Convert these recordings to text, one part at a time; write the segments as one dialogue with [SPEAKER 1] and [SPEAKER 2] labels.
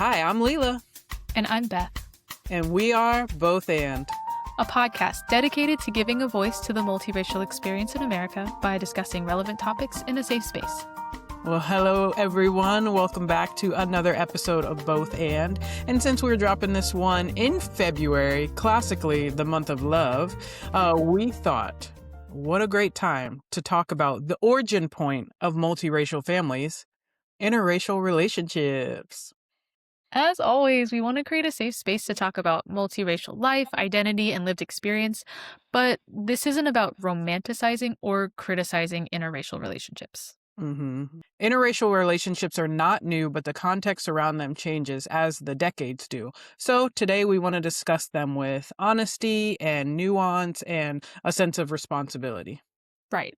[SPEAKER 1] Hi, I'm Leila.
[SPEAKER 2] And I'm Beth.
[SPEAKER 1] And we are Both And,
[SPEAKER 2] a podcast dedicated to giving a voice to the multiracial experience in America by discussing relevant topics in a safe space.
[SPEAKER 1] Well, hello, everyone. Welcome back to another episode of Both And. And since we're dropping this one in February, classically the month of love, we thought, what a great time to talk about the origin point of multiracial families, interracial relationships.
[SPEAKER 2] As always, we want to create a safe space to talk about multiracial life, identity, and lived experience, but this isn't about romanticizing or criticizing interracial relationships.
[SPEAKER 1] Interracial relationships are not new, but the context around them changes as the decades do. So today we want to discuss them with honesty and nuance and a sense of responsibility.
[SPEAKER 2] Right.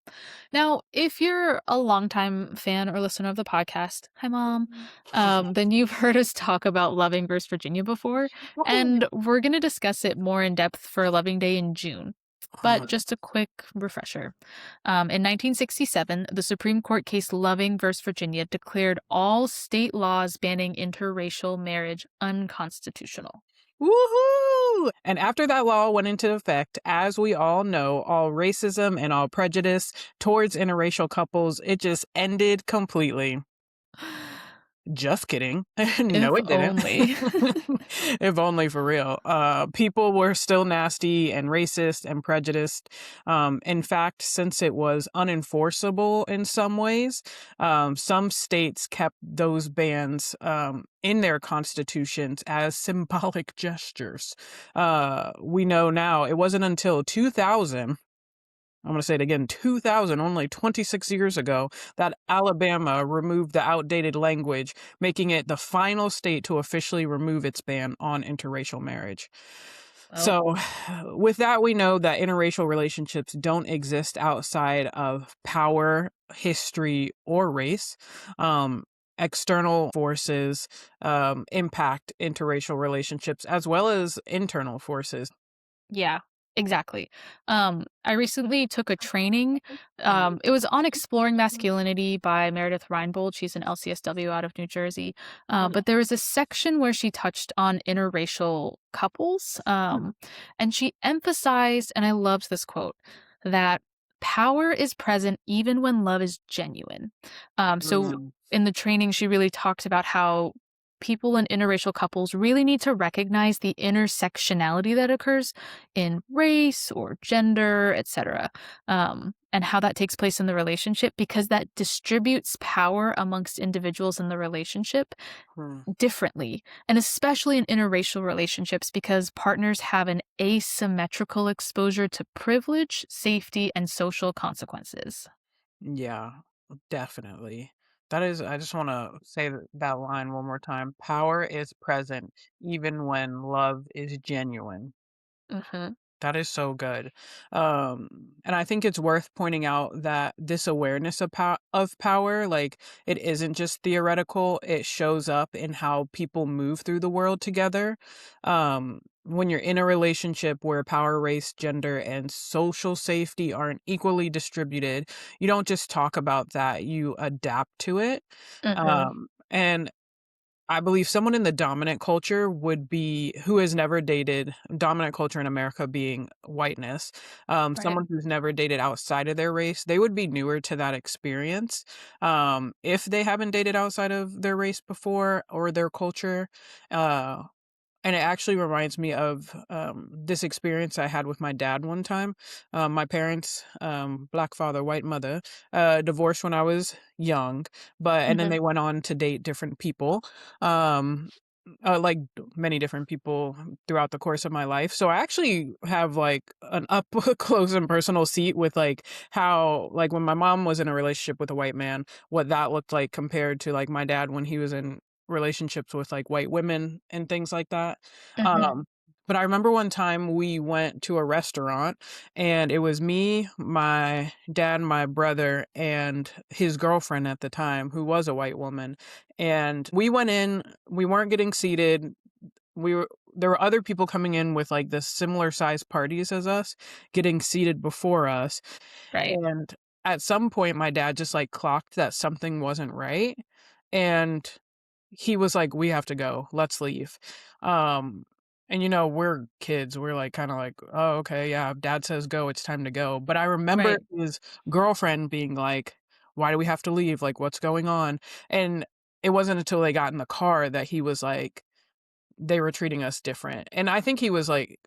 [SPEAKER 2] Now, if you're a longtime fan or listener of the podcast, hi, Mom, then you've heard us talk about Loving versus Virginia before, and we're going to discuss it more in depth for Loving Day in June. But just a quick refresher. In 1967, the Supreme Court case Loving versus Virginia declared all state laws banning interracial marriage unconstitutional.
[SPEAKER 1] Woohoo! And after that law went into effect, as we all know, all racism and all prejudice towards interracial couples, it just ended completely. Just kidding. No, it didn't.
[SPEAKER 2] Only.
[SPEAKER 1] If only for real. People were still nasty and racist and prejudiced. In fact, since it was unenforceable in some ways, some states kept those bans in their constitutions as symbolic gestures. We know now it wasn't until 2000. I'm going to say it again, 2000, only 26 years ago, that Alabama removed the outdated language, making it the final state to officially remove its ban on interracial marriage. Oh. So with that, we know that interracial relationships don't exist outside of power, history, or race. External forces impact interracial relationships as well as internal forces.
[SPEAKER 2] Yeah. Exactly. I recently took a training. It was on Exploring Masculinity by Meredith Reinbold. She's an LCSW out of New Jersey. But there was a section where she touched on interracial couples. And she emphasized, and I loved this quote, that power is present even when love is genuine. So in the training, she really talked about how people in interracial couples really need to recognize the intersectionality that occurs in race or gender, etc., and how that takes place in the relationship, because that distributes power amongst individuals in the relationship differently, and especially in interracial relationships, because partners have an asymmetrical exposure to privilege, safety, and social consequences.
[SPEAKER 1] Yeah, definitely. That is, I just want to say that line one more time. Power is present even when love is genuine. That is so good. And I think it's worth pointing out that this awareness of power, like, it isn't just theoretical. It shows up in how people move through the world together. When you're in a relationship where power, race, gender, and social safety aren't equally distributed, you don't just talk about that, you adapt to it. And I believe someone in the dominant culture would be who has never dated, dominant culture in America being whiteness, someone who's never dated outside of their race, they would be newer to that experience. If they haven't dated outside of their race before or their culture, and it actually reminds me of this experience I had with my dad one time. My parents, black father, white mother, divorced when I was young, and then they went on to date different people, like many different people throughout the course of my life. So I actually have like an up close and personal seat with like how, like, when my mom was in a relationship with a white man, what that looked like compared to like my dad when he was in relationships with like white women and things like that. But I remember one time we went to a restaurant and it was me, my dad, my brother, and his girlfriend at the time, who was a white woman. And we went in, we weren't getting seated. There were other people coming in with like this similar sized parties as us, getting seated before us.
[SPEAKER 2] Right.
[SPEAKER 1] And at some point my dad just like clocked that something wasn't right. And he was like, "We have to go. Let's leave." Um, and, we're kids. We're, like, kinda like, "Oh, okay, yeah, if dad says go, it's time to go." But I remember
[SPEAKER 2] Right.
[SPEAKER 1] his girlfriend being like, "Why do we have to leave? Like, what's going on?" And it wasn't until they got in the car that he was like, they were treating us different. And I think he was like,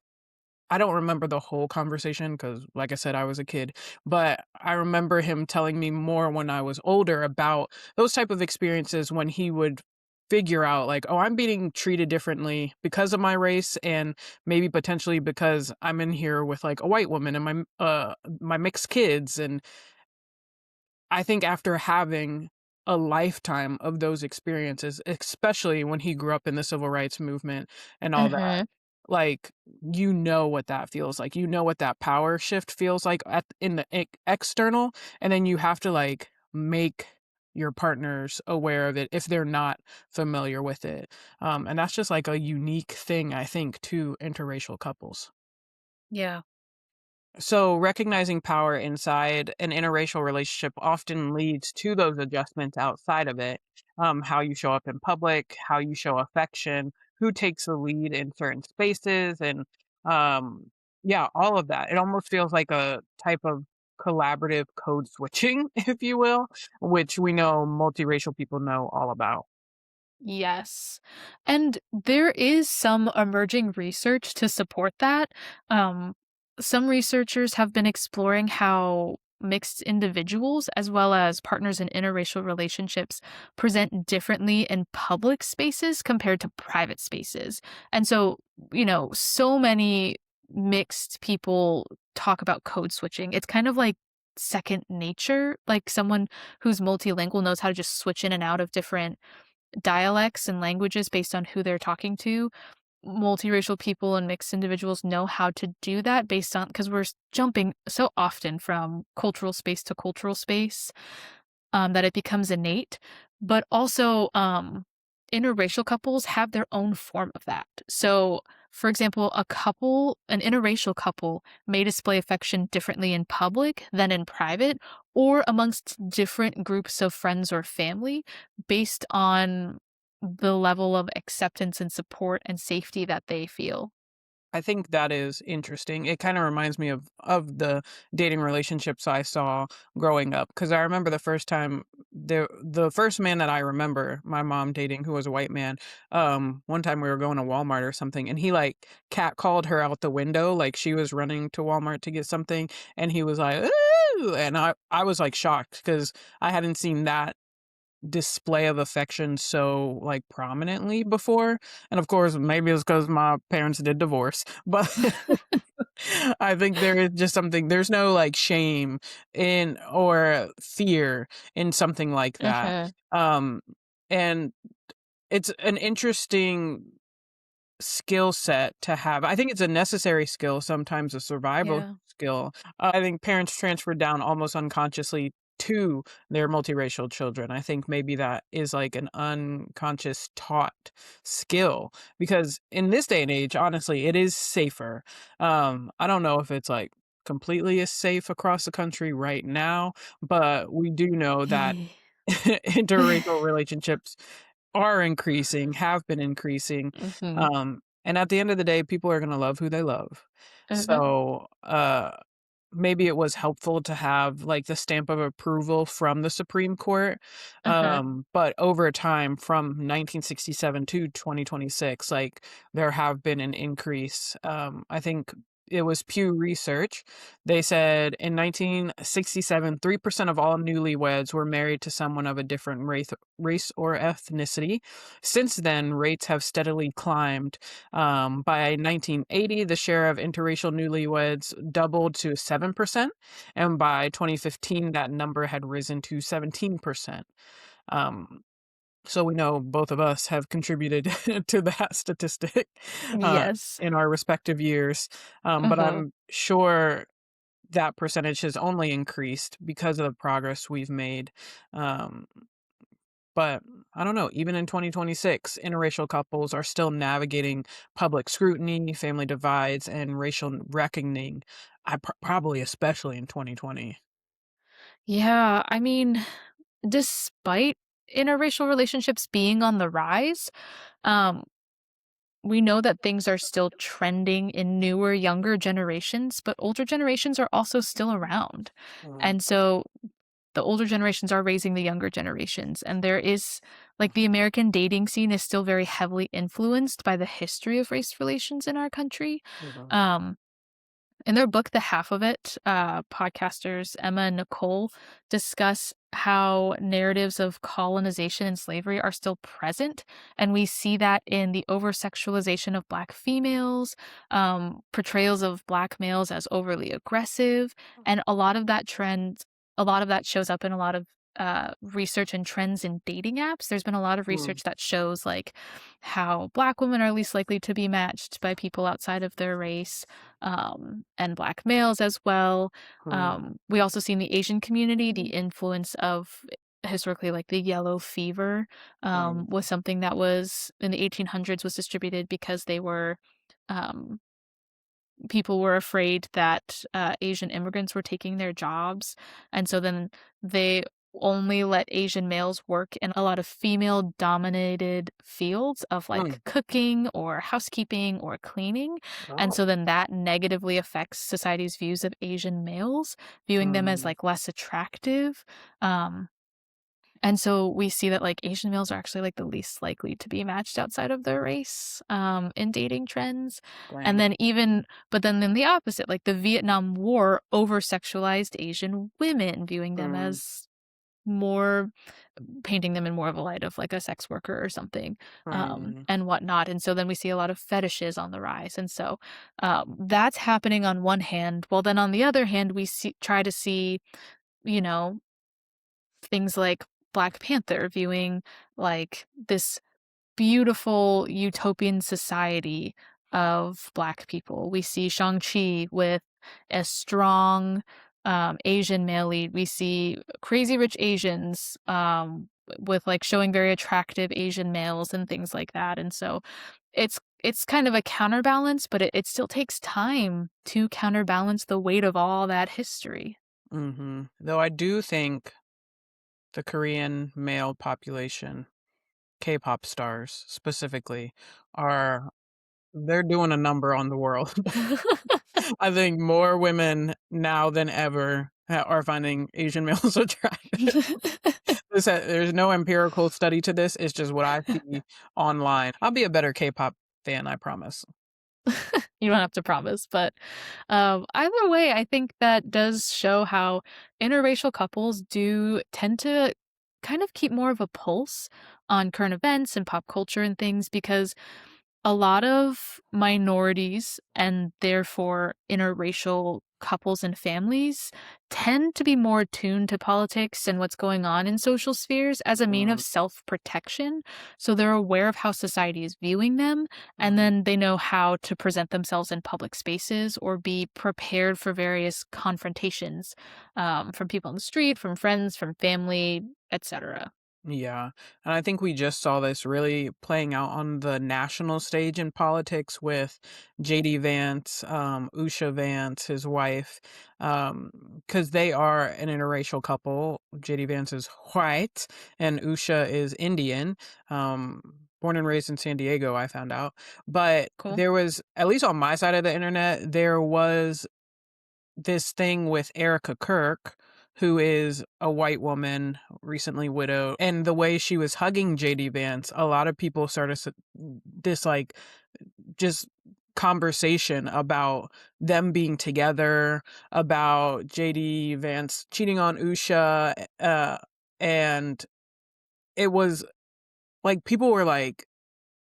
[SPEAKER 1] I don't remember the whole conversation because, like I said, I was a kid, but I remember him telling me more when I was older about those type of experiences when he would figure out like, "Oh, I'm being treated differently because of my race and maybe potentially because I'm in here with, like, a white woman and my mixed kids," and I think after having a lifetime of those experiences, especially when he grew up in the civil rights movement and all that,
[SPEAKER 2] Mhm.
[SPEAKER 1] like, you know what that feels like. You know what that power shift feels like in the external, and then you have to like make your partners aware of it if they're not familiar with it. And that's just like a unique thing, I think, to interracial couples.
[SPEAKER 2] Yeah.
[SPEAKER 1] So, recognizing power inside an interracial relationship often leads to those adjustments outside of it. How you show up in public, how you show affection, who takes the lead in certain spaces, and yeah, all of that. It almost feels like a type of collaborative code switching, if you will, which we know multiracial people know all about.
[SPEAKER 2] Yes. And there is some emerging research to support that. Um, some researchers have been exploring how mixed individuals, as well as partners in interracial relationships, present differently in public spaces compared to private spaces. And so, so many mixed people talk about code switching. It's kind of like second nature, like someone who's multilingual knows how to just switch in and out of different dialects and languages based on who they're talking to. Multiracial people and mixed individuals know how to do that based on because we're jumping so often from cultural space to cultural space that it becomes innate. But also, interracial couples have their own form of that. So, for example, an interracial couple may display affection differently in public than in private or amongst different groups of friends or family based on the level of acceptance and support and safety that they feel.
[SPEAKER 1] I think that is interesting. It kinda reminds me of the dating relationships I saw growing up. Because I remember the first time the first man that I remember my mom dating who was a white man, one time we were going to Walmart or something, and he, like, catcalled her out the window, like, she was running to Walmart to get something, and he was like, "Ooh," and I was, like, shocked because I hadn't seen that display of affection so, like, prominently before, and of course, maybe it's because my parents did divorce, but I think there is just something there's no, like, shame in or fear in something like that,
[SPEAKER 2] Mhm.
[SPEAKER 1] um, and it's an interesting skill set to have. I think it's a necessary skill, sometimes a survival
[SPEAKER 2] Yeah.
[SPEAKER 1] skill. I think parents transfer down almost unconsciously to their multiracial children. I think maybe that is like an unconscious taught skill because in this day and age, honestly, it is safer. I don't know if it's like completely as safe across the country right now, but we do know that interracial relationships are increasing, have been increasing,
[SPEAKER 2] Mhm.
[SPEAKER 1] and at the end of the day, people are gonna love who they love.
[SPEAKER 2] Mhm.
[SPEAKER 1] So, maybe it was helpful to have, like, the stamp of approval from the Supreme Court,
[SPEAKER 2] Mhm.
[SPEAKER 1] but over time from 1967 to 2026, like, there have been an increase, I think it was Pew Research. They said in 1967, 3% of all newlyweds were married to someone of a different race or ethnicity. Since then, rates have steadily climbed. By 1980, the share of interracial newlyweds doubled to 7%, and by 2015, that number had risen to 17%. Um, so we know both of us have contributed to that statistic
[SPEAKER 2] Yes.
[SPEAKER 1] in our respective years, but
[SPEAKER 2] Mhm.
[SPEAKER 1] I'm sure that percentage has only increased because of the progress we've made. Um, but I don't know, even in 2026, interracial couples are still navigating public scrutiny, family divides, and racial reckoning. Probably especially in 2020.
[SPEAKER 2] Yeah, I mean, despite interracial relationships being on the rise, um, we know that things are still trending in newer, younger generations, but older generations are also still around.
[SPEAKER 1] Mhm,
[SPEAKER 2] And so the older generations are raising the younger generations. And there is, like, the American dating scene is still very heavily influenced by the history of race relations in our country.
[SPEAKER 1] mhm,
[SPEAKER 2] Um, in their book, The Half of It, podcasters Emma and Nicole discuss how narratives of colonization and slavery are still present. And we see that in the over sexualization of Black females, portrayals of Black males as overly aggressive. And a lot of that shows up in a lot of research and trends in dating apps. There's been a lot of
[SPEAKER 1] mm,
[SPEAKER 2] research that shows like how Black women are least likely to be matched by people outside of their race, and Black males as well.
[SPEAKER 1] mm,
[SPEAKER 2] We also see in the Asian community the influence of historically like the yellow fever
[SPEAKER 1] mm,
[SPEAKER 2] was something that was in the 1800s was distributed because they were um, people were afraid that Asian immigrants were taking their jobs. And so then they only let Asian males work in a lot of female dominated fields of
[SPEAKER 1] mm.
[SPEAKER 2] like cooking or housekeeping or cleaning. And
[SPEAKER 1] Oh,
[SPEAKER 2] so then that negatively affects society's views of Asian males, viewing them as
[SPEAKER 1] mm,
[SPEAKER 2] like less attractive. Um, and so we see that, like, Asian males are actually, like, the least likely to be matched outside of their race, in dating trends. And
[SPEAKER 1] dang.
[SPEAKER 2] then but then the opposite, like, the Vietnam War over-sexualized Asian women, viewing them
[SPEAKER 1] Mm,
[SPEAKER 2] as more painting them in more of a light of, like, a sex worker or something,
[SPEAKER 1] mm,
[SPEAKER 2] and whatnot. And so then we see a lot of fetishes on the rise. And so, that's happening on one hand, while then on the other hand, we try to see, you know, things like Black Panther, viewing like this beautiful utopian society of Black people. We see Shang-Chi with a strong Asian male lead. We see Crazy Rich Asians with like showing very attractive Asian males and things like that. And so it's kind of a counterbalance, but it still takes time to counterbalance the weight of all that history.
[SPEAKER 1] mhm. Though I do think the Korean male population, K-pop stars specifically, are they're doing a number on the world. I think more women now than ever are finding Asian males attractive. There's no empirical study to this, it's just what I see online. I'll be a better K-pop fan, I promise.
[SPEAKER 2] You don't have to promise, but either way, I think that does show how interracial couples do tend to kind of keep more of a pulse on current events and pop culture and things because a lot of minorities and therefore interracial couples and families tend to be more attuned to politics and what's going on in social spheres as a mean of
[SPEAKER 1] Mm,
[SPEAKER 2] self-protection. So they're aware of how society is viewing them, and
[SPEAKER 1] mhm.
[SPEAKER 2] then they know how to present themselves in public spaces or be prepared for various confrontations from people on the street, from friends, from family, etc.
[SPEAKER 1] Yeah, and I think we just saw this really playing out on the national stage in politics with JD Vance, Usha Vance, his wife, because they are an interracial couple. JD Vance is white and Usha is Indian, born and raised in San Diego, I found out. But
[SPEAKER 2] Cool.
[SPEAKER 1] there was, at least on my side of the internet, there was this thing with Erica Kirk, who is a white woman, recently widowed, and the way she was hugging JD Vance, a lot of people started this like just conversation about them being together, about JD Vance cheating on Usha, and it was like people were like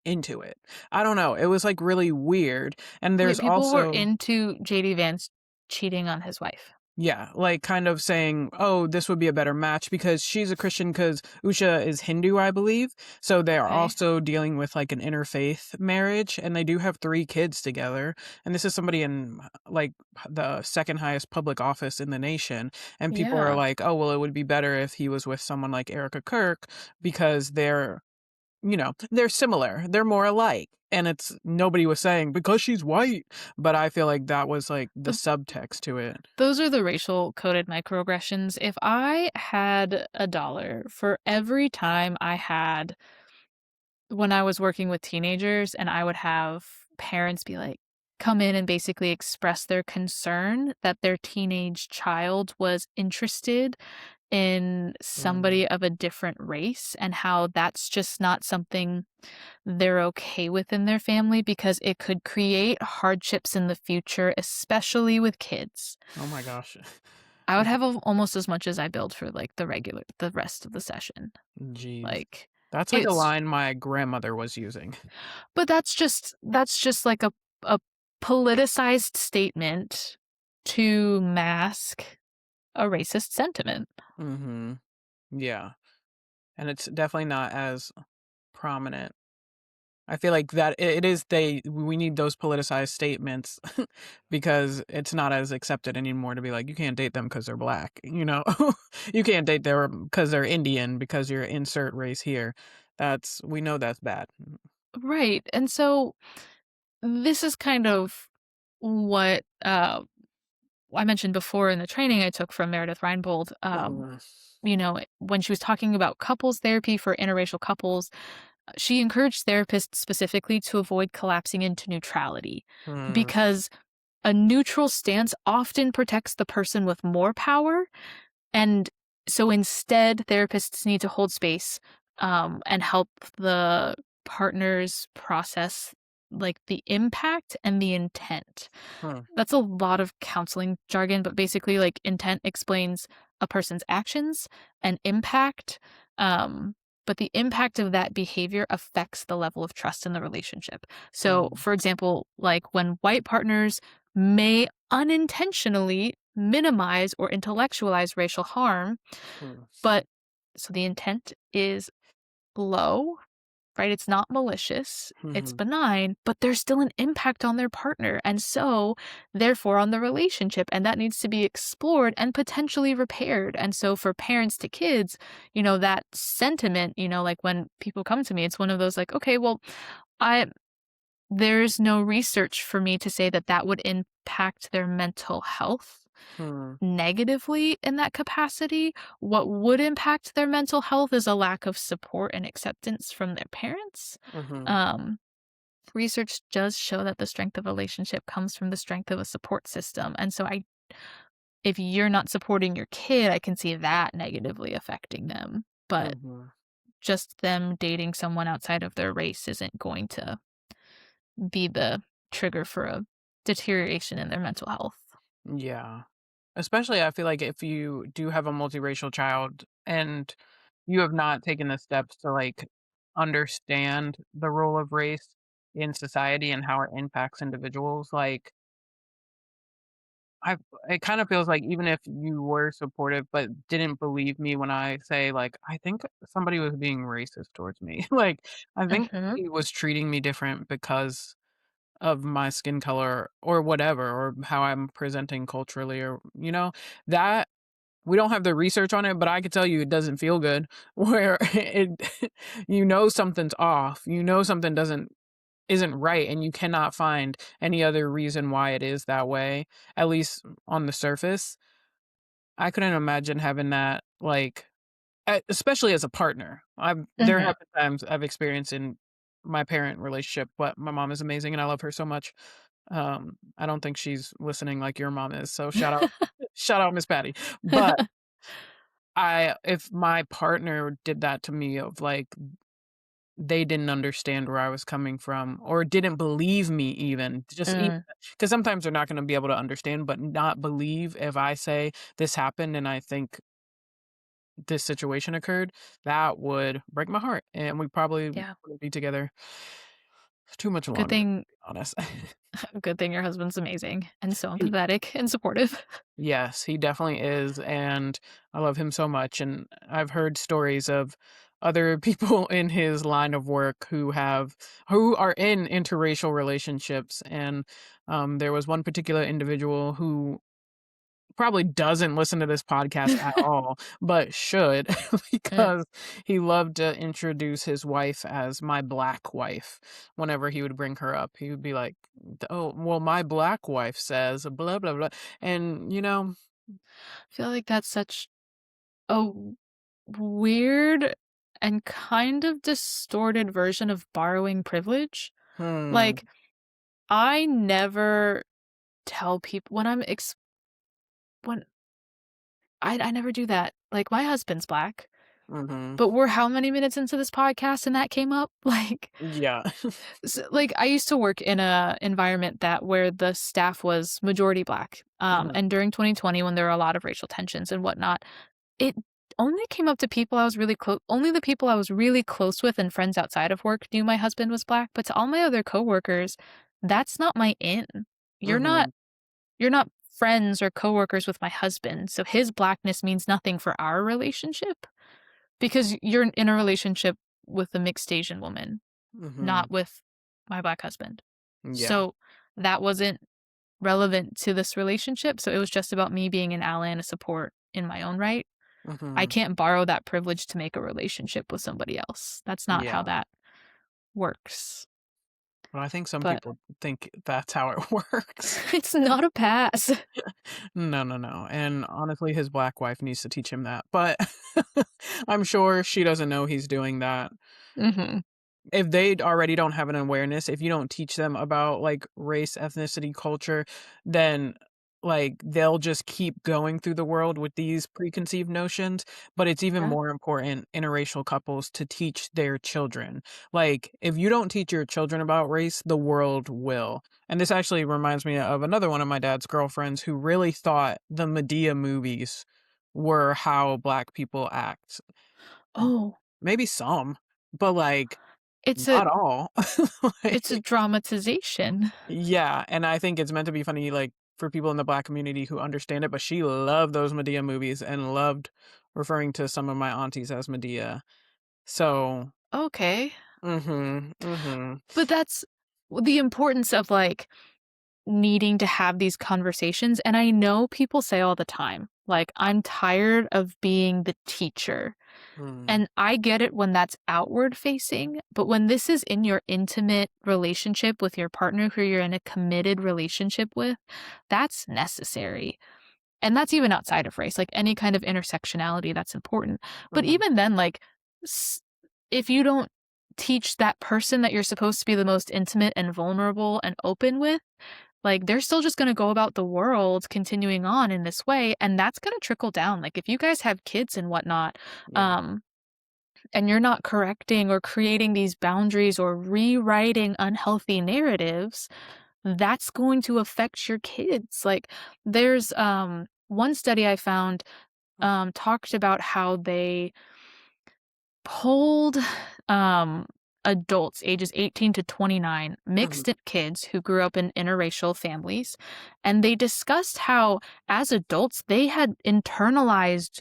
[SPEAKER 1] into it. I don't know. It was like really weird. And
[SPEAKER 2] Wait,
[SPEAKER 1] there's
[SPEAKER 2] people were
[SPEAKER 1] also
[SPEAKER 2] into JD Vance cheating on his wife.
[SPEAKER 1] yeah, like kind of saying, "Oh, this would be a better match because she's a Christian because Usha is Hindu, I believe." So they are
[SPEAKER 2] Okay.
[SPEAKER 1] also dealing with like an interfaith marriage, and they do have 3 kids together. And this is somebody in like the second highest public office in the nation. And people are
[SPEAKER 2] Yeah.
[SPEAKER 1] like, "Oh, well, it would be better if he was with someone like Erica Kirk because they're they're similar. They're more alike. And it's nobody was saying because she's white, but I feel like that was like the
[SPEAKER 2] Th
[SPEAKER 1] subtext to it.
[SPEAKER 2] those are the racial coded microaggressions. If I had a dollar for every time I had when I was working with teenagers and I would have parents be like, come in and basically express their concern that their teenage child was interested in
[SPEAKER 1] Mm.
[SPEAKER 2] somebody of a different race and how that's just not something they're okay with in their family because it could create hardships in the future, especially with kids.
[SPEAKER 1] Oh my gosh.
[SPEAKER 2] I would have almost as much as I billed for like the rest of the session.
[SPEAKER 1] Jeez.
[SPEAKER 2] Like
[SPEAKER 1] That's like a
[SPEAKER 2] it's
[SPEAKER 1] line my grandmother was using.
[SPEAKER 2] But that's just like a politicized statement to mask a racist sentiment.
[SPEAKER 1] Mhm. Yeah. And it's definitely not as prominent. I feel like that it is we need those politicized statements because it's not as accepted anymore to be like, "You can't date them because 'cause they're black," you know? "You can't date them because 'cause they're Indian because you're insert race here." We know that's bad.
[SPEAKER 2] Right, and so this is kind of what, I mentioned before in the training I took from Meredith Reinbold,
[SPEAKER 1] Mhm.
[SPEAKER 2] when she was talking about couples therapy for interracial couples, she encouraged therapists specifically to avoid collapsing into neutrality
[SPEAKER 1] Mm,
[SPEAKER 2] because a neutral stance often protects the person with more power. And so instead, therapists need to hold space and help the partners process like the impact and the intent.
[SPEAKER 1] hmm,
[SPEAKER 2] That's a lot of counseling jargon, but basically, like, intent explains a person's actions and impact. Um, but the impact of that behavior affects the level of trust in the relationship. So,
[SPEAKER 1] mm,
[SPEAKER 2] for example, like when white partners may unintentionally minimize or intellectualize racial harm,
[SPEAKER 1] hmm,
[SPEAKER 2] but so the intent is low, right? It's not malicious, it's
[SPEAKER 1] mhm,
[SPEAKER 2] benign, but there's still an impact on their partner, and so, therefore, on the relationship, and that needs to be explored and potentially repaired. And so, for parents to kids, that sentiment, like when people come to me, it's one of those like, okay, well, I there's no research for me to say that that would impact their mental health
[SPEAKER 1] hmm,
[SPEAKER 2] negatively in that capacity. What would impact their mental health is a lack of support and acceptance from their parents.
[SPEAKER 1] mhm,
[SPEAKER 2] Um, Research does show that the strength of a relationship comes from the strength of a support system. And so if you're not supporting your kid, I can see that negatively affecting them. But
[SPEAKER 1] mhm.
[SPEAKER 2] just them dating someone outside of their race isn't going to be the trigger for a deterioration in their mental health.
[SPEAKER 1] Yeah. Especially I feel like if you do have a multiracial child and you have not taken the steps to, like, understand the role of race in society and how it impacts individuals, like, I it kind of feels like even if you were supportive but didn't believe me when I say, like, "I think somebody was being racist towards me." Like, I think
[SPEAKER 2] Mhm.
[SPEAKER 1] he was treating me different because of my skin color or whatever, or how I'm presenting culturally or that we don't have the research on it, but I could tell you it doesn't feel good where something's off. Something isn't right and you cannot find any other reason why it is that way, at least on the surface. I couldn't imagine having that like especially as a partner. There
[SPEAKER 2] Mhm.
[SPEAKER 1] have been times I've experienced in my parent relationship, but my mom is amazing and I love her so much. I don't think she's listening like your mom is, so shout out Miss Patty. But if my partner did that to me of like they didn't understand where I was coming from or didn't believe me even, just even
[SPEAKER 2] Mm.
[SPEAKER 1] because sometimes they're not gonna be able to understand, but not believe if I say this happened and I think this situation occurred, that would break my heart, and we probably
[SPEAKER 2] Yeah.
[SPEAKER 1] wouldn't be together too much
[SPEAKER 2] Good
[SPEAKER 1] longer, to
[SPEAKER 2] thing
[SPEAKER 1] be honest.
[SPEAKER 2] good thing your husband's amazing and so
[SPEAKER 1] He
[SPEAKER 2] empathetic and supportive.
[SPEAKER 1] Yes, he definitely is, and I love him so much, and I've heard stories of other people in his line of work who are in interracial relationships, and, there was one particular individual who probably doesn't listen to this podcast at all, but should
[SPEAKER 2] Mm.
[SPEAKER 1] because he loved to introduce his wife as my black wife whenever he would bring her up. He would be like, "Oh, well, my black wife says blah blah blah," and
[SPEAKER 2] I feel like that's such a weird and kind of distorted version of borrowing privilege.
[SPEAKER 1] hmm,
[SPEAKER 2] Like, I never tell people when when I never do that. Like, my husband's black,
[SPEAKER 1] mm-hmm,
[SPEAKER 2] but we're how many minutes into this podcast and that came up?
[SPEAKER 1] yeah,
[SPEAKER 2] Like, I used to work in a environment that where the staff was majority black,
[SPEAKER 1] hmm
[SPEAKER 2] and during 2020 when there were a lot of racial tensions and whatnot, it only came up to people I was really close. Only the people I was really close with and friends outside of work knew my husband was black, but to all my other coworkers, that's not my in. You're not
[SPEAKER 1] hmm
[SPEAKER 2] you're not friends or coworkers with my husband, so his blackness means nothing for our relationship because you're in a relationship with a mixed Asian woman,
[SPEAKER 1] hmm
[SPEAKER 2] not with my black husband.
[SPEAKER 1] yeah,
[SPEAKER 2] So that wasn't relevant to this relationship, so it was just about me being an ally and a support in my own right. I
[SPEAKER 1] hmm
[SPEAKER 2] can't borrow that privilege to make a relationship with somebody else. That's not how
[SPEAKER 1] yeah.
[SPEAKER 2] that works.
[SPEAKER 1] But I think some
[SPEAKER 2] But
[SPEAKER 1] people think that's how it works.
[SPEAKER 2] it's not a pass.
[SPEAKER 1] No, no, no, and honestly, his black wife needs to teach him that, but I'm sure she doesn't know he's doing that.
[SPEAKER 2] Mhm.
[SPEAKER 1] If they already don't have an awareness, if you don't teach them about, like, race, ethnicity, culture, then, like, they'll just keep going through the world with these preconceived notions, but it's even
[SPEAKER 2] Yeah.
[SPEAKER 1] more important, interracial couples, to teach their children. Like, if you don't teach your children about race, the world will. And this actually reminds me of another one of my dad's girlfriends who really thought the Madea movies were how Black people act.
[SPEAKER 2] Oh,
[SPEAKER 1] Maybe some, but, like,
[SPEAKER 2] it's a
[SPEAKER 1] not all.
[SPEAKER 2] it's a
[SPEAKER 1] Like
[SPEAKER 2] dramatization.
[SPEAKER 1] yeah, and I think it's meant to be funny, like, for people in the Black community who understand it, but she loved those Madea movies and loved referring to some of my aunties as Madea. So
[SPEAKER 2] Okay.
[SPEAKER 1] mhm, mhm,
[SPEAKER 2] But that's the importance of, like, needing to have these conversations, and I know people say all the time, like, "I'm tired of being the teacher."
[SPEAKER 1] mm,
[SPEAKER 2] And I get it when that's outward facing, but when this is in your intimate relationship with your partner who you're in a committed relationship with, that's necessary. And that's even outside of race, like any kind of intersectionality that's important. But
[SPEAKER 1] mhm,
[SPEAKER 2] even then, like, s- if you don't teach that person that you're supposed to be the most intimate and vulnerable and open with, like, they're still just going to go about the world continuing on in this way. And that's going to trickle down. Like, if you guys have kids and whatnot,
[SPEAKER 1] yeah,
[SPEAKER 2] um, and you're not correcting or creating these boundaries or rewriting unhealthy narratives, that's going to affect your kids. Like, there's one study I found talked about how they polled um adults ages 18 to 29
[SPEAKER 1] mhm,
[SPEAKER 2] mixed kids who grew up in interracial families, and they discussed how as adults they had internalized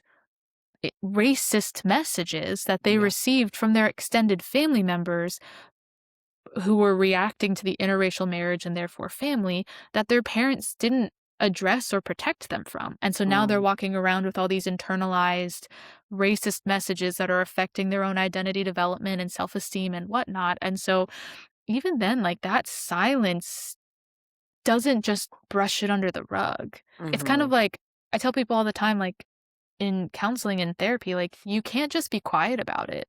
[SPEAKER 2] racist messages that they
[SPEAKER 1] yeah,
[SPEAKER 2] received from their extended family members who were reacting to the interracial marriage and therefore family that their parents didn't address or protect them from. And so now they're
[SPEAKER 1] mm,
[SPEAKER 2] walking around with all these internalized racist messages that are affecting their own identity development and self esteem and whatnot. And so even then, like that silence doesn't just brush it under the rug. It's kind of
[SPEAKER 1] mhm,
[SPEAKER 2] like I tell people all the time, like, in counseling and therapy, like, you can't just be quiet about it.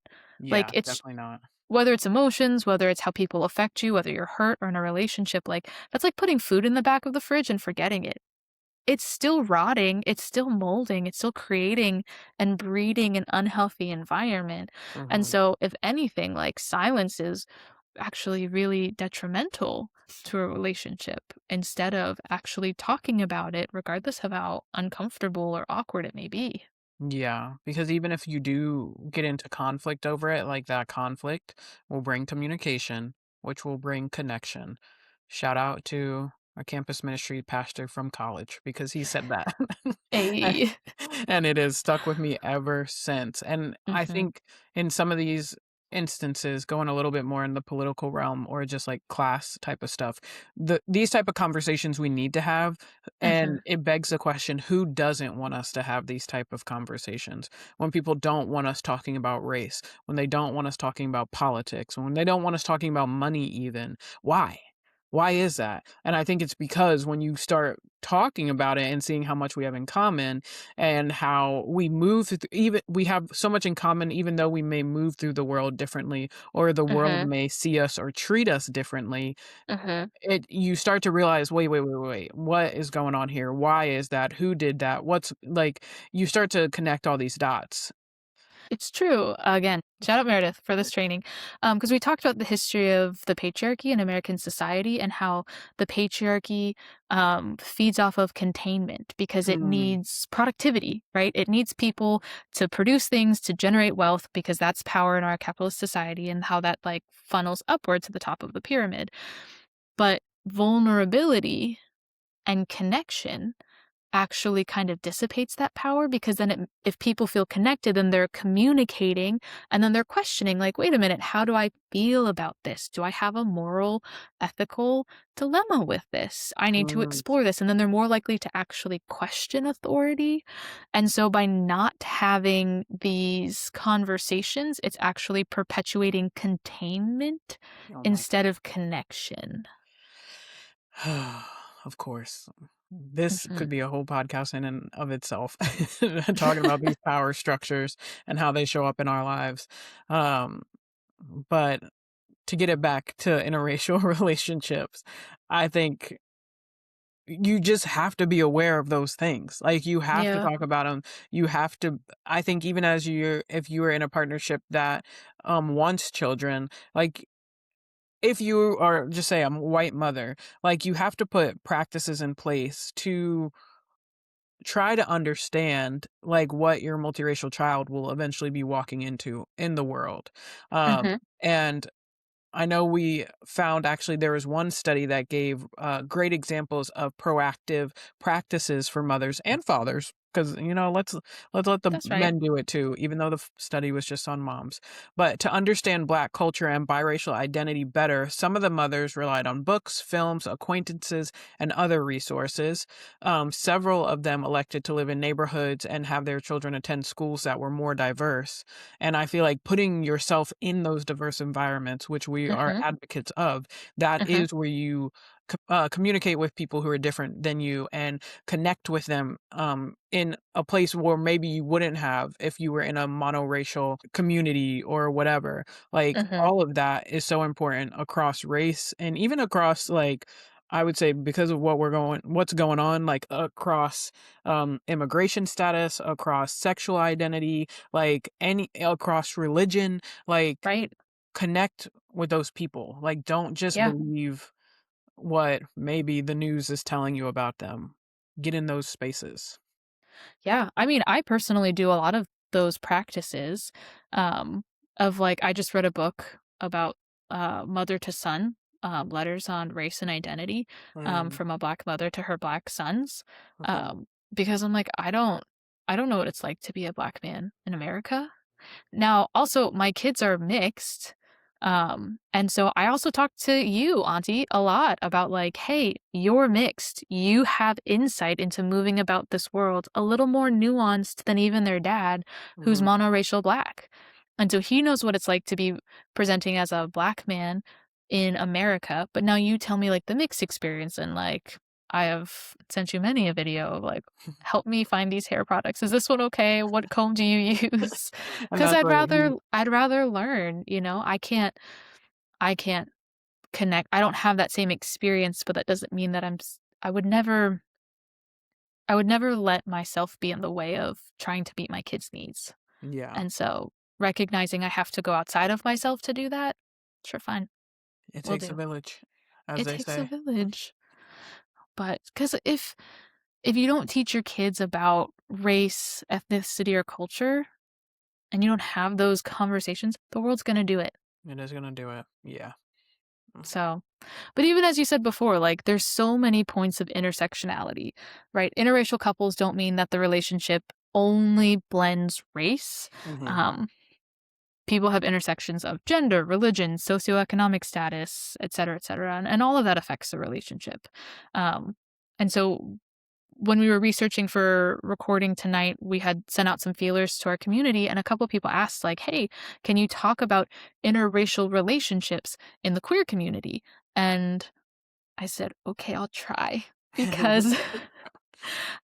[SPEAKER 2] Like,
[SPEAKER 1] yeah,
[SPEAKER 2] it's
[SPEAKER 1] definitely not.
[SPEAKER 2] whether it's emotions, whether it's how people affect you, whether you're hurt or in a relationship, like, that's like putting food in the back of the fridge and forgetting it. It's still rotting, it's still molding, it's still creating and breeding an unhealthy environment. And
[SPEAKER 1] Mhm,
[SPEAKER 2] so, if anything, like, silence is actually really detrimental to a relationship instead of actually talking about it, regardless of how uncomfortable or awkward it may be.
[SPEAKER 1] yeah, because even if you do get into conflict over it, like, that conflict will bring communication, which will bring connection. Shout out to our campus ministry pastor from college because he said that.
[SPEAKER 2] A
[SPEAKER 1] And it has stuck with me ever since, and I
[SPEAKER 2] Mhm.
[SPEAKER 1] think in some of these instances, going a little bit more in the political realm or just like class type of stuff, these type of conversations we need to have, and
[SPEAKER 2] Mhm.
[SPEAKER 1] it begs the question, who doesn't want us to have these type of conversations? When people don't want us talking about race, when they don't want us talking about politics, when they don't want us talking about money even, why? Why is that? And I think it's because when you start talking about it and seeing how much we have in common and how we move through, even we have so much in common, even though we may move through the world differently or the world
[SPEAKER 2] Mhm.
[SPEAKER 1] may see us or treat us differently,
[SPEAKER 2] Mhm.
[SPEAKER 1] it you start to realize, wait, what is going on here? Why is that? Who did that? What's like, you start to connect all these dots.
[SPEAKER 2] It's true. Again, shout out Meredith for this training. Because we talked about the history of the patriarchy in American society and how the patriarchy feeds off of containment because it
[SPEAKER 1] Mm,
[SPEAKER 2] needs productivity, right? It needs people to produce things to generate wealth because that's power in our capitalist society and how that like funnels upward to the top of the pyramid. But vulnerability and connection actually kind of dissipates that power because then if people feel connected, then they're communicating and then they're questioning, like, wait a minute, how do I feel about this? Do I have a moral, ethical dilemma with this? I need to
[SPEAKER 1] mm,
[SPEAKER 2] explore this. And then they're more likely to actually question authority. And so by not having these conversations, it's actually perpetuating containment
[SPEAKER 1] oh my
[SPEAKER 2] instead of connection.
[SPEAKER 1] god. Of course. This
[SPEAKER 2] Mhm.
[SPEAKER 1] could be a whole podcast in and of itself, talking about these power structures and how they show up in our lives. Um, but to get it back to interracial relationships, I think you just have to be aware of those things. Like, you have to
[SPEAKER 2] Yeah.
[SPEAKER 1] talk about them. You have to, I think, even as you're if you are in a partnership that wants children, like, if you are, just say, I'm a white mother, like, you have to put practices in place to try to understand, like, what your multiracial child will eventually be walking into in the world.
[SPEAKER 2] Hmm.
[SPEAKER 1] And I know we found, actually, there was one study that gave great examples of proactive practices for mothers and fathers. Because, let's let the
[SPEAKER 2] That's right.
[SPEAKER 1] men do it too, even though the study was just on moms. But to understand Black culture and biracial identity better, some of the mothers relied on books, films, acquaintances, and other resources. Several of them elected to live in neighborhoods and have their children attend schools that were more diverse. And I feel like putting yourself in those diverse environments, which we are
[SPEAKER 2] Hmm.
[SPEAKER 1] advocates of, that
[SPEAKER 2] Hmm.
[SPEAKER 1] is where you communicate with people who are different than you and connect with them in a place where maybe you wouldn't have if you were in a monoracial community or whatever. Like,
[SPEAKER 2] Hmm.
[SPEAKER 1] all of that is so important across race and even across, like, I would say, because of what's going on, like, across immigration status, across sexual identity, like, any across religion, like,
[SPEAKER 2] Right.
[SPEAKER 1] connect with those people. Like, don't just
[SPEAKER 2] Yeah.
[SPEAKER 1] believe what maybe the news is telling you about them. Get in those spaces.
[SPEAKER 2] Yeah. I mean, I personally do a lot of those practices, um, of like, I just read a book about mother to son, letters on race and identity,
[SPEAKER 1] Mm,
[SPEAKER 2] from a black mother to her black sons.
[SPEAKER 1] okay.
[SPEAKER 2] Um, because I'm like, I don't know what it's like to be a black man in America. Now, also, my kids are mixed. And so I also talk to you, Auntie, a lot about like, hey, you're mixed. You have insight into moving about this world a little more nuanced than even their dad, who's
[SPEAKER 1] Mhm.
[SPEAKER 2] monoracial black. And so he knows what it's like to be presenting as a black man in America. But now you tell me like the mixed experience and like I have sent you many a video of like, help me find these hair products. Is this one okay? What comb do you use?
[SPEAKER 1] And
[SPEAKER 2] 'Cause
[SPEAKER 1] that's
[SPEAKER 2] I'd
[SPEAKER 1] what
[SPEAKER 2] rather I'd rather learn, you know? I can't connect. I don't have that same experience, but that doesn't mean that I would never let myself be in the way of trying to meet my kids' needs.
[SPEAKER 1] yeah,
[SPEAKER 2] And so recognizing I have to go outside of myself to do that, sure, fine,
[SPEAKER 1] it
[SPEAKER 2] will
[SPEAKER 1] takes a
[SPEAKER 2] do.
[SPEAKER 1] village, as
[SPEAKER 2] It
[SPEAKER 1] they
[SPEAKER 2] takes a
[SPEAKER 1] say.
[SPEAKER 2] village. But because if you don't teach your kids about race, ethnicity, or culture, and you don't have those conversations, the world's gonna do it.
[SPEAKER 1] It is gonna do it. Yeah. Mm,
[SPEAKER 2] So, but even as you said before, like there's so many points of intersectionality, right? Interracial couples don't mean that the relationship only blends race.
[SPEAKER 1] mhm.
[SPEAKER 2] Um, people have intersections of gender, religion, socioeconomic status, et cetera, and all of that affects the relationship. Um, and so when we were researching for recording tonight, we had sent out some feelers to our community, and a couple people asked, like, "Hey, can you talk about interracial relationships in the queer community?" And I said, "Okay, I'll try," because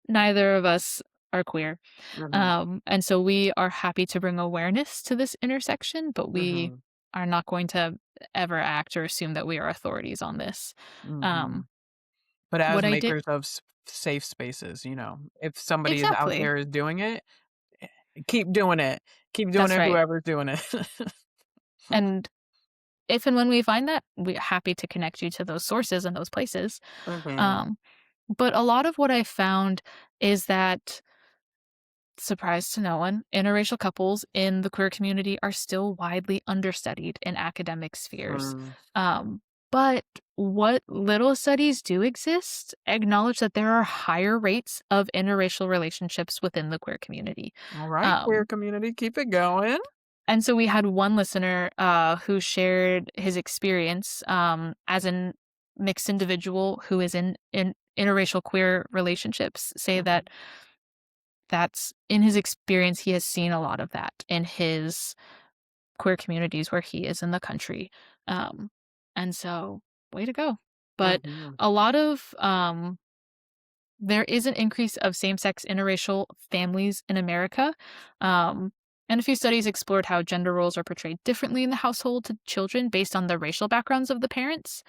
[SPEAKER 2] neither of us are queer.
[SPEAKER 1] Mhm,
[SPEAKER 2] And so we are happy to bring awareness to this intersection, but we
[SPEAKER 1] mhm,
[SPEAKER 2] are not going to ever act or assume that we are authorities on this. Um,
[SPEAKER 1] mhm. But as
[SPEAKER 2] what I did
[SPEAKER 1] makers of safe spaces, if somebody is out
[SPEAKER 2] exactly.
[SPEAKER 1] there is doing it, eh, keep doing it. Keep doing
[SPEAKER 2] That's
[SPEAKER 1] it,
[SPEAKER 2] right.
[SPEAKER 1] whoever's doing it.
[SPEAKER 2] And if and when we find that, we're happy to connect you to those sources and those places.
[SPEAKER 1] Mhm,
[SPEAKER 2] Um, but a lot of what I found is that, surprise to no one, interracial couples in the queer community are still widely understudied in academic spheres.
[SPEAKER 1] mm.
[SPEAKER 2] Um, but what little studies do exist acknowledge that there are higher rates of interracial relationships within the queer community.
[SPEAKER 1] Alright, queer
[SPEAKER 2] Um,
[SPEAKER 1] community, keep it going.
[SPEAKER 2] and so we had one listener who shared his experience as a mixed individual who is in interracial queer relationships, say
[SPEAKER 1] Mhm,
[SPEAKER 2] that that's in his experience, he has seen a lot of that in his queer communities where he is in the country. Um, and so, way to go. But
[SPEAKER 1] mhm,
[SPEAKER 2] a lot of there is an increase of same-sex interracial families in America. Um, and a few studies explored how gender roles are portrayed differently in the household to children based on the racial backgrounds of the parents.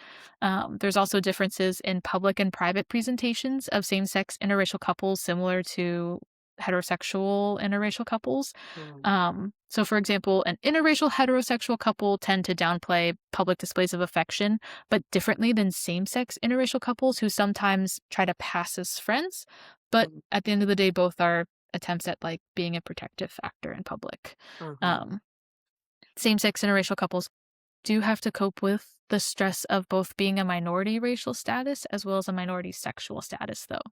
[SPEAKER 2] There's also differences in public and private presentations of same-sex interracial couples similar to heterosexual interracial couples.
[SPEAKER 1] mm,
[SPEAKER 2] So, for example, an interracial heterosexual couple tend to downplay public displays of affection but differently than same-sex interracial couples who sometimes try to pass as friends, but
[SPEAKER 1] mm,
[SPEAKER 2] at the end of the day, both are attempts at, like, being a protective factor in public.
[SPEAKER 1] mhm,
[SPEAKER 2] Um, Same-sex interracial couples do have to cope with the stress of both being a minority racial status as well as a minority sexual status, though.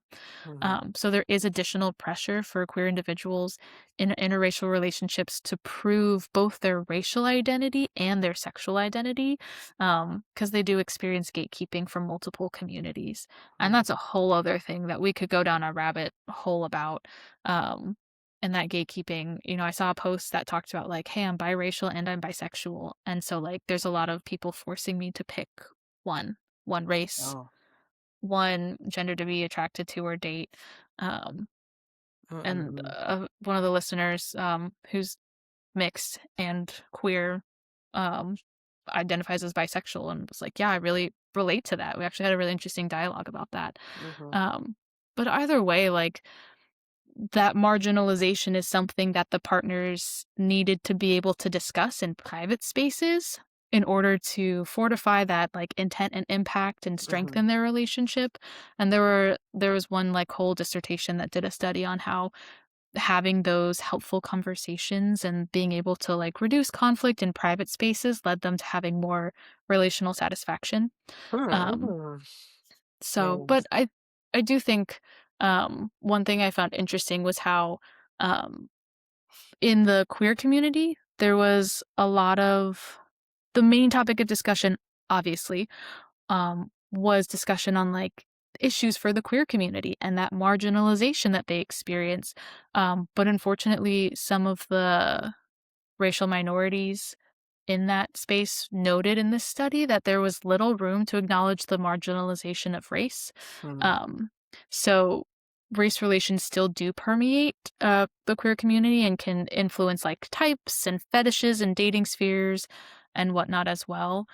[SPEAKER 1] mhm,
[SPEAKER 2] So there is additional pressure for queer individuals in interracial relationships to prove both their racial identity and their sexual identity, because they do experience gatekeeping from multiple communities. And
[SPEAKER 1] mhm,
[SPEAKER 2] that's a whole other thing that we could go down a rabbit hole about. Um, and that gatekeeping, I saw a post that talked about like, hey, I'm biracial and I'm bisexual. And so like there's a lot of people forcing me to pick one, one race,
[SPEAKER 1] oh,
[SPEAKER 2] one gender to be attracted to or date. Um, and
[SPEAKER 1] mhm,
[SPEAKER 2] one of the listeners, who's mixed and queer, um, identifies as bisexual and was like, "Yeah, I really relate to that." We actually had a really interesting dialogue about that.
[SPEAKER 1] mhm,
[SPEAKER 2] Um, but either way, like that marginalization is something that the partners needed to be able to discuss in private spaces in order to fortify that like intent and impact and
[SPEAKER 1] mhm,
[SPEAKER 2] strengthen their relationship. And there was one like whole dissertation that did a study on how having those helpful conversations and being able to like reduce conflict in private spaces led them to having more relational satisfaction. Um,
[SPEAKER 1] mhm,
[SPEAKER 2] but
[SPEAKER 1] yes,
[SPEAKER 2] I do think one thing I found interesting was how um, in the queer community there was a lot of the main topic of discussion, obviously, was discussion on like issues for the queer community and that marginalization that they experience. But unfortunately, some of the racial minorities in that space noted in this study that there was little room to acknowledge the marginalization of race.
[SPEAKER 1] mhm,
[SPEAKER 2] Um, so race relations still do permeate the queer community and can influence like types and fetishes and dating spheres and whatnot as well.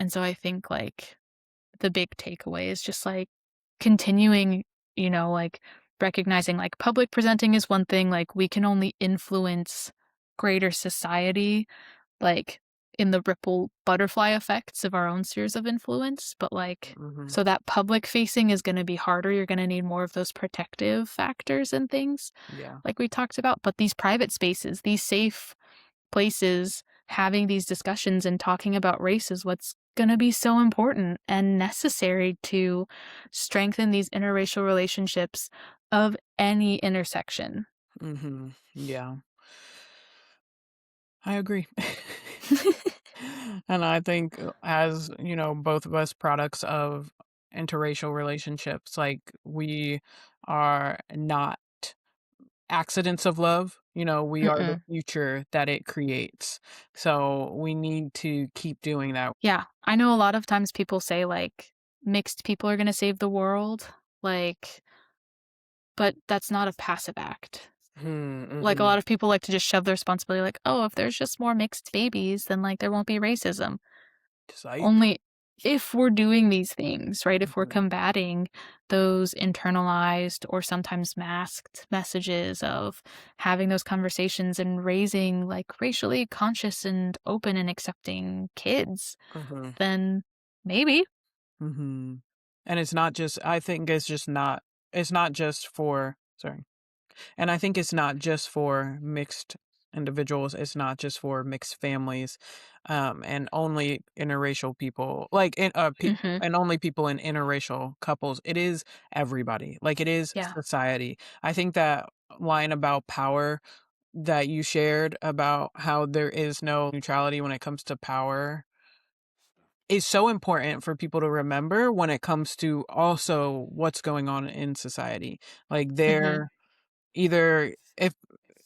[SPEAKER 2] And so I think like the big takeaway is just like continuing, like recognizing like public presenting is one thing, like we can only influence greater society like, in the ripple butterfly effects of our own spheres of influence, but, like
[SPEAKER 1] mhm,
[SPEAKER 2] so that public facing is gonna be harder, you're gonna need more of those protective factors and things,
[SPEAKER 1] yeah,
[SPEAKER 2] like we talked about, but these private spaces, these safe places, having these discussions and talking about race is what's gonna be so important and necessary to strengthen these interracial relationships of any intersection.
[SPEAKER 1] mhm, yeah. I agree. And I think as, both of us products of interracial relationships, like we are not accidents of love. We are the
[SPEAKER 2] Mm-mm.
[SPEAKER 1] future that it creates. So we need to keep doing that.
[SPEAKER 2] Yeah, I know a lot of times people say, like, mixed people are gonna save the world, like, but that's not a passive act. Like, a
[SPEAKER 1] Mm-hmm.
[SPEAKER 2] lot of people like to just shove the responsibility like, "Oh, if there's just more mixed babies, then, like, there won't be racism."
[SPEAKER 1] Psych.
[SPEAKER 2] Only if we're doing these things, right? If we're
[SPEAKER 1] Mhm.
[SPEAKER 2] combating those internalized or sometimes masked messages of having those conversations and raising, like, racially conscious and open and accepting kids,
[SPEAKER 1] Mhm.
[SPEAKER 2] then maybe.
[SPEAKER 1] Mhm. And it's not just I think it's not just for sorry. And I think it's not just for mixed individuals, it's not just for mixed families, and only interracial people, like,
[SPEAKER 2] Mhm.
[SPEAKER 1] and only people in interracial couples. It is everybody, like, it is
[SPEAKER 2] Yeah.
[SPEAKER 1] society. I think that line about power that you shared about how there is no neutrality when it comes to power is so important for people to remember when it comes to also what's going on in society. Like,
[SPEAKER 2] Mhm.
[SPEAKER 1] they're either if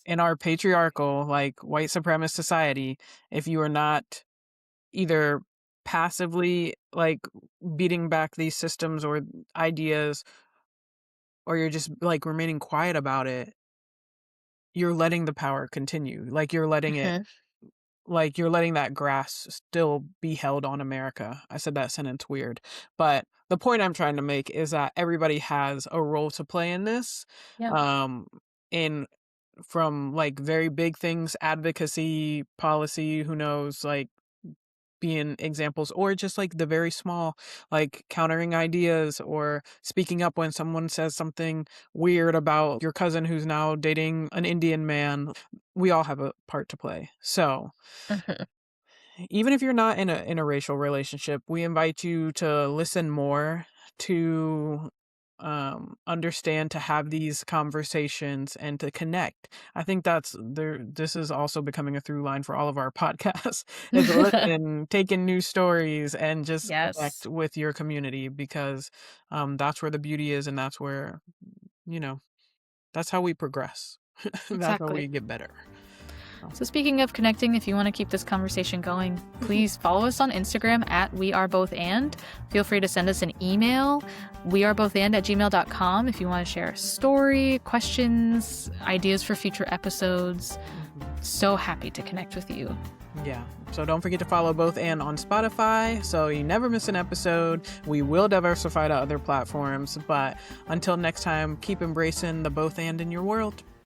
[SPEAKER 1] in our patriarchal, like, white supremacist society, if you are not either passively, like, beating back these systems or ideas, or you're just, like, remaining quiet about it, you're letting the power continue.
[SPEAKER 2] Mhm.
[SPEAKER 1] Like, you're letting that grass still be held on America. I said that sentence weird, but the point I'm trying to make is that everybody has a role to play in this,
[SPEAKER 2] Yep.
[SPEAKER 1] um, in from, like, very big things, advocacy, policy, who knows, like, being examples, or just, like, the very small, like, countering ideas or speaking up when someone says something weird about your cousin who's now dating an Indian man. We all have a part to play. So
[SPEAKER 2] Mhm.
[SPEAKER 1] even if you're not in a interracial relationship, we invite you to listen more, to understand, to have these conversations, and to connect. I think that's there. This is also becoming a through line for all of our podcasts is listen, take in new stories, and just connect
[SPEAKER 2] Yes.
[SPEAKER 1] with your community, because that's where the beauty is, and you know, that's how we progress. That's how
[SPEAKER 2] Exactly.
[SPEAKER 1] we get better. So.
[SPEAKER 2] So speaking of connecting, if you want to keep this conversation going, please follow us on Instagram at wearebothand. Feel free to send us an email, wearebothand@gmail.com, if you want to share a story, questions, ideas for future episodes.
[SPEAKER 1] Mhm.
[SPEAKER 2] So happy to connect with you.
[SPEAKER 1] Yeah. So don't forget to follow Both And on Spotify so you never miss an episode. We will diversify to other platforms, but until next time, keep embracing the Both And in your world.